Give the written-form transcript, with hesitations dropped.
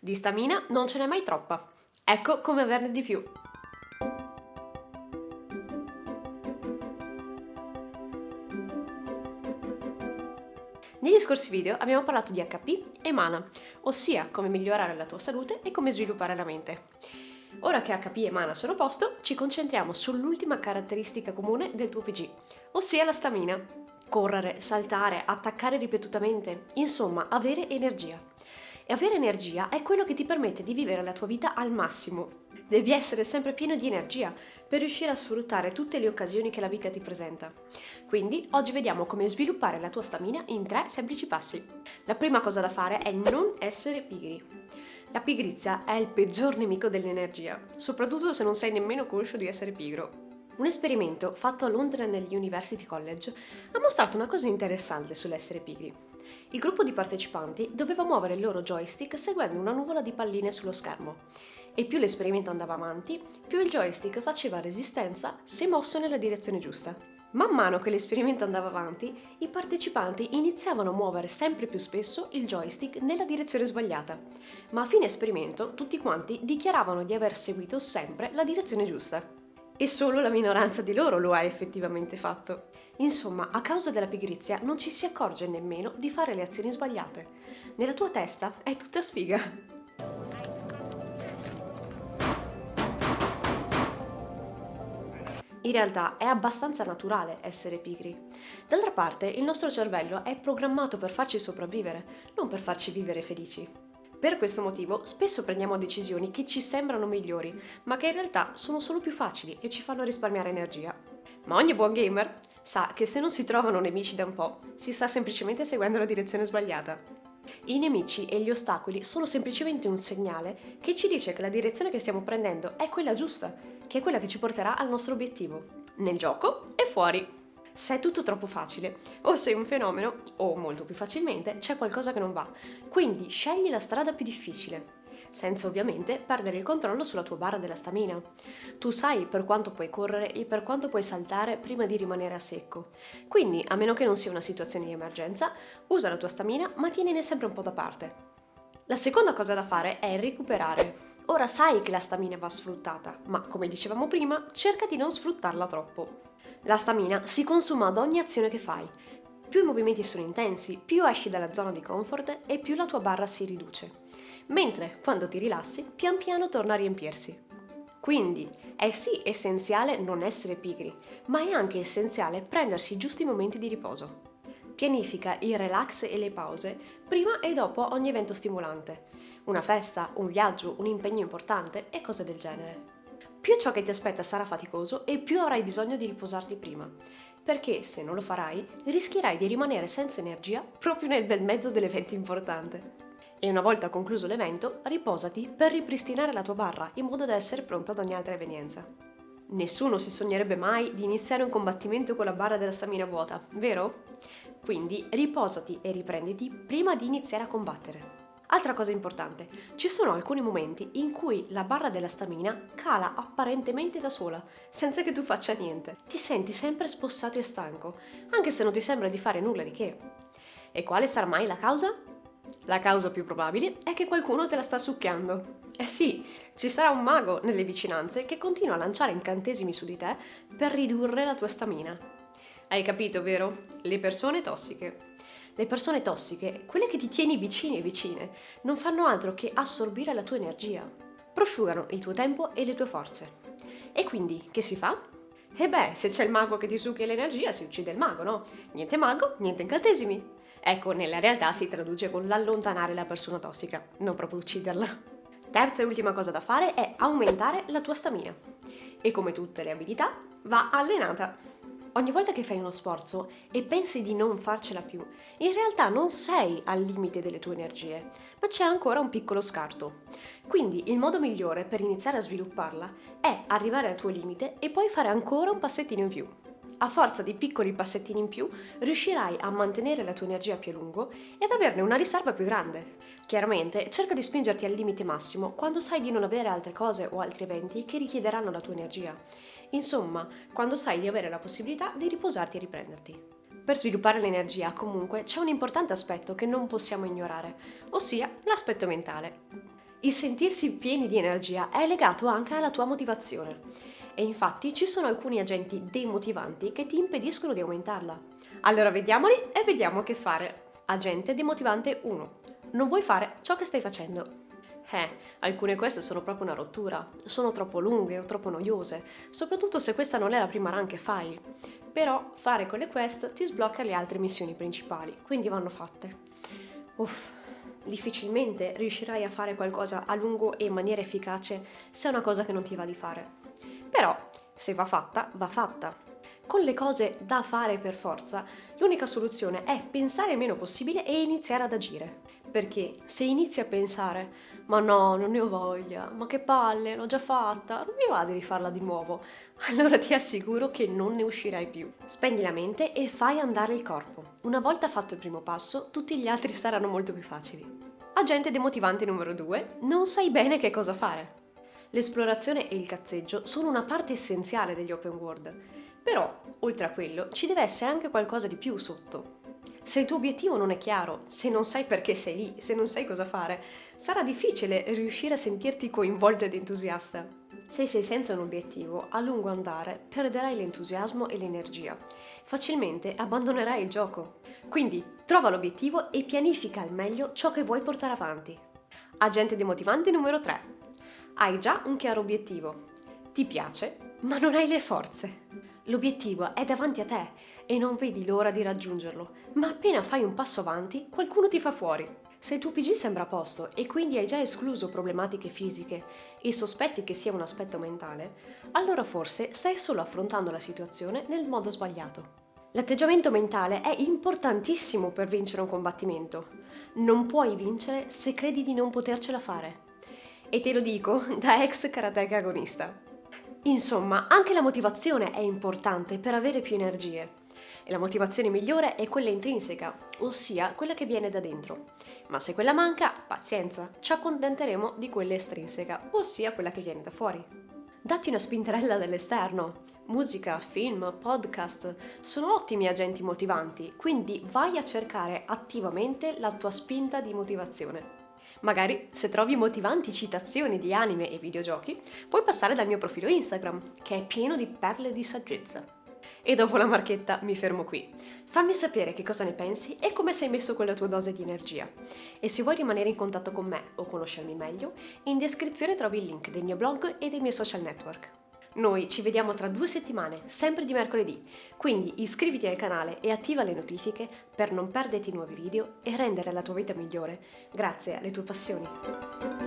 Di stamina non ce n'è mai troppa. Ecco come averne di più. Negli scorsi video abbiamo parlato di HP e Mana, ossia come migliorare la tua salute e come sviluppare la mente. Ora che HP e Mana sono a posto, ci concentriamo sull'ultima caratteristica comune del tuo PG, ossia la stamina. Correre, saltare, attaccare ripetutamente, insomma, avere energia. E avere energia è quello che ti permette di vivere la tua vita al massimo. Devi essere sempre pieno di energia per riuscire a sfruttare tutte le occasioni che la vita ti presenta. Quindi oggi vediamo come sviluppare la tua stamina in 3 semplici passi. La prima cosa da fare è non essere pigri. La pigrizia è il peggior nemico dell'energia, soprattutto se non sei nemmeno conscio di essere pigro. Un esperimento fatto a Londra negli University College ha mostrato una cosa interessante sull'essere pigri. Il gruppo di partecipanti doveva muovere il loro joystick seguendo una nuvola di palline sullo schermo e più l'esperimento andava avanti, più il joystick faceva resistenza se mosso nella direzione giusta. Man mano che l'esperimento andava avanti, i partecipanti iniziavano a muovere sempre più spesso il joystick nella direzione sbagliata, ma a fine esperimento tutti quanti dichiaravano di aver seguito sempre la direzione giusta. E solo la minoranza di loro lo ha effettivamente fatto. Insomma, a causa della pigrizia non ci si accorge nemmeno di fare le azioni sbagliate. Nella tua testa è tutta sfiga. In realtà è abbastanza naturale essere pigri. D'altra parte, il nostro cervello è programmato per farci sopravvivere, non per farci vivere felici. Per questo motivo spesso prendiamo decisioni che ci sembrano migliori, ma che in realtà sono solo più facili e ci fanno risparmiare energia. Ma ogni buon gamer sa che se non si trovano nemici da un po', si sta semplicemente seguendo la direzione sbagliata. I nemici e gli ostacoli sono semplicemente un segnale che ci dice che la direzione che stiamo prendendo è quella giusta, che è quella che ci porterà al nostro obiettivo, nel gioco e fuori. Se è tutto troppo facile, o sei un fenomeno, o molto più facilmente c'è qualcosa che non va, quindi scegli la strada più difficile, senza ovviamente perdere il controllo sulla tua barra della stamina. Tu sai per quanto puoi correre e per quanto puoi saltare prima di rimanere a secco, quindi a meno che non sia una situazione di emergenza, usa la tua stamina ma tienine sempre un po' da parte. La seconda cosa da fare è recuperare. Ora sai che la stamina va sfruttata, ma come dicevamo prima, cerca di non sfruttarla troppo. La stamina si consuma ad ogni azione che fai. Più i movimenti sono intensi, più esci dalla zona di comfort e più la tua barra si riduce. Mentre, quando ti rilassi, pian piano torna a riempirsi. Quindi, è sì essenziale non essere pigri, ma è anche essenziale prendersi i giusti momenti di riposo. Pianifica il relax e le pause prima e dopo ogni evento stimolante. Una festa, un viaggio, un impegno importante e cose del genere. Più ciò che ti aspetta sarà faticoso e più avrai bisogno di riposarti prima, perché se non lo farai rischierai di rimanere senza energia proprio nel bel mezzo dell'evento importante. E una volta concluso l'evento, riposati per ripristinare la tua barra in modo da essere pronto ad ogni altra evenienza. Nessuno si sognerebbe mai di iniziare un combattimento con la barra della stamina vuota, vero? Quindi riposati e riprenditi prima di iniziare a combattere. Altra cosa importante, ci sono alcuni momenti in cui la barra della stamina cala apparentemente da sola, senza che tu faccia niente. Ti senti sempre spossato e stanco, anche se non ti sembra di fare nulla di che. E quale sarà mai la causa? La causa più probabile è che qualcuno te la sta succhiando. Eh sì, ci sarà un mago nelle vicinanze che continua a lanciare incantesimi su di te per ridurre la tua stamina. Hai capito, vero? Le persone tossiche. Le persone tossiche, quelle che ti tieni vicini e vicine, non fanno altro che assorbire la tua energia. Prosciugano il tuo tempo e le tue forze. E quindi, che si fa? E beh, se c'è il mago che ti succhia l'energia, si uccide il mago, no? Niente mago, niente incantesimi. Ecco, nella realtà si traduce con l'allontanare la persona tossica, non proprio ucciderla. Terza e ultima cosa da fare è aumentare la tua stamina. E come tutte le abilità, va allenata. Ogni volta che fai uno sforzo e pensi di non farcela più, in realtà non sei al limite delle tue energie, ma c'è ancora un piccolo scarto. Quindi il modo migliore per iniziare a svilupparla è arrivare al tuo limite e poi fare ancora un passettino in più. A forza di piccoli passettini in più, riuscirai a mantenere la tua energia più a lungo e ad averne una riserva più grande. Chiaramente, cerca di spingerti al limite massimo quando sai di non avere altre cose o altri eventi che richiederanno la tua energia. Insomma, quando sai di avere la possibilità di riposarti e riprenderti. Per sviluppare l'energia, comunque, c'è un importante aspetto che non possiamo ignorare, ossia l'aspetto mentale. Il sentirsi pieni di energia è legato anche alla tua motivazione e infatti ci sono alcuni agenti demotivanti che ti impediscono di aumentarla. Allora vediamoli e vediamo che fare. Agente demotivante 1. Non vuoi fare ciò che stai facendo. Alcune queste sono proprio una rottura, sono troppo lunghe o troppo noiose, soprattutto se questa non è la prima run che fai. Però fare quelle quest ti sblocca le altre missioni principali, quindi vanno fatte. Uff, difficilmente riuscirai a fare qualcosa a lungo e in maniera efficace se è una cosa che non ti va di fare. Però, se va fatta, va fatta. Con le cose da fare per forza, l'unica soluzione è pensare il meno possibile e iniziare ad agire. Perché se inizi a pensare, ma no, non ne ho voglia, ma che palle, l'ho già fatta, non mi va di rifarla di nuovo, allora ti assicuro che non ne uscirai più. Spegni la mente e fai andare il corpo. Una volta fatto il primo passo, tutti gli altri saranno molto più facili. Agente demotivante numero 2, non sai bene che cosa fare. L'esplorazione e il cazzeggio sono una parte essenziale degli open world, però, oltre a quello, ci deve essere anche qualcosa di più sotto. Se il tuo obiettivo non è chiaro, se non sai perché sei lì, se non sai cosa fare, sarà difficile riuscire a sentirti coinvolto ed entusiasta. Se sei senza un obiettivo, a lungo andare perderai l'entusiasmo e l'energia. Facilmente abbandonerai il gioco. Quindi, trova l'obiettivo e pianifica al meglio ciò che vuoi portare avanti. Agente demotivante numero 3. Hai già un chiaro obiettivo. Ti piace, ma non hai le forze. L'obiettivo è davanti a te e non vedi l'ora di raggiungerlo, ma appena fai un passo avanti, qualcuno ti fa fuori. Se il tuo PG sembra a posto e quindi hai già escluso problematiche fisiche e sospetti che sia un aspetto mentale, allora forse stai solo affrontando la situazione nel modo sbagliato. L'atteggiamento mentale è importantissimo per vincere un combattimento. Non puoi vincere se credi di non potercela fare. E te lo dico da ex karateka agonista. Insomma, anche la motivazione è importante per avere più energie. E la motivazione migliore è quella intrinseca, ossia quella che viene da dentro. Ma se quella manca, pazienza, ci accontenteremo di quella estrinseca, ossia quella che viene da fuori. Datti una spintarella dall'esterno. Musica, film, podcast sono ottimi agenti motivanti, quindi vai a cercare attivamente la tua spinta di motivazione. Magari, se trovi motivanti citazioni di anime e videogiochi, puoi passare dal mio profilo Instagram, che è pieno di perle di saggezza. E dopo la marchetta mi fermo qui. Fammi sapere che cosa ne pensi e come sei messo con la tua dose di energia. E se vuoi rimanere in contatto con me o conoscermi meglio, in descrizione trovi il link del mio blog e dei miei social network. Noi ci vediamo tra 2 settimane, sempre di mercoledì, quindi iscriviti al canale e attiva le notifiche per non perderti nuovi video e rendere la tua vita migliore grazie alle tue passioni.